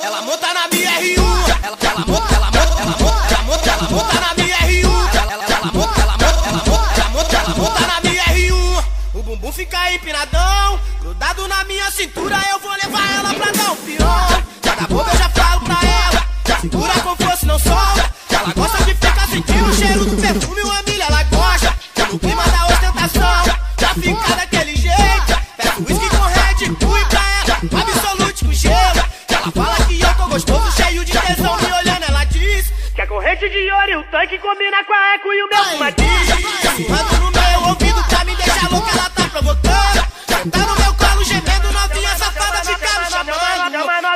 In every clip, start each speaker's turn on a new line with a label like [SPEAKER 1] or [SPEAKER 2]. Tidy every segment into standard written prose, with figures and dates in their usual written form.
[SPEAKER 1] Ela monta na minha R1. Ela monta na minha R1. Ela monta na minha R1. O bumbum fica empinadão, grudado na minha cintura. Eu vou levar ela pra dar um pior. Cada boca eu já falo pra ela, segura com força, não solta. Ela gosta de ficar sentindo o cheiro do perfume, uma milha ela gosta. No clima da ostentação, já fica daquele jeito. Peço whisky com Red Bull pra ela, Absolute com gelo. Ela fala que eu tô gostoso, cheio de tesão. Me olhando ela diz que a corrente de ouro e o tanque combina com a eco e o meu fumadiz. Sussurrando no meu ouvido pra me deixar louca, ela tá provocando. Senta no meu colo gemendo, novinha safada fica me chamando.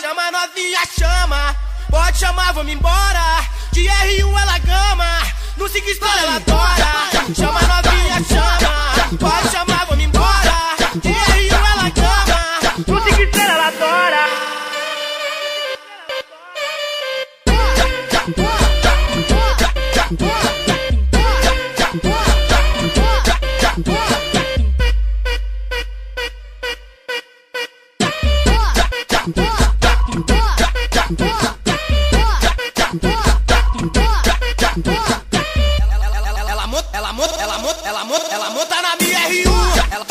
[SPEAKER 1] Chama novinha, chama, pode chamar, vamos embora. De R1 ela gama, no Siga História ela adora. Chama novinha, chama, pode chamar, vamos embora. De R1 ela gama, no Siga História ela adora. Ela monta na minha R1. Ela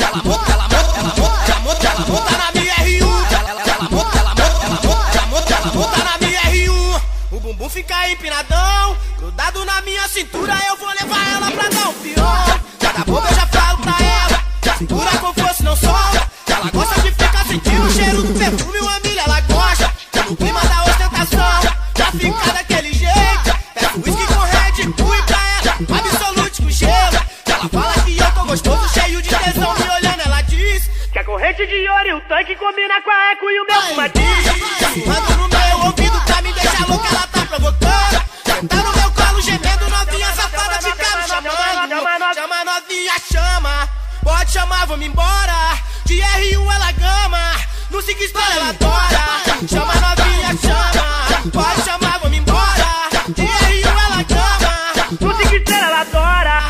[SPEAKER 1] monta na minha R1. Ela monta na minha R1. O bumbum fica empinadão, grudado na minha cintura. Eu vou levar ela pra dar um pior. Cada boca eu já falo pra ela, segura com força, não solta. Ela gosta de ficar sentindo o cheiro do perfume, uma milha ela gosta. No clima da ostentação, já fica daquele jeito. Peço whisky com Red Bull pra ela, Absolute com gelo. Ela fala que eu tô gostoso, cheio de tesão. Me olhando ela diz que a corrente de ouro e o tanque combina com a eco e o meu fumadiz. Sussurrando no meu ouvido pra me deixar louca, ela tá provocando. Senta no meu colo gemendo, novinha safada fica me chamando. Chama novinha, chama, pode chamar, vamos embora. De R1 ela gama, no Siga História ela adora. Chama novinha, chama, pode chamar, vamos embora. De R1 ela gama, no Siga História ela adora.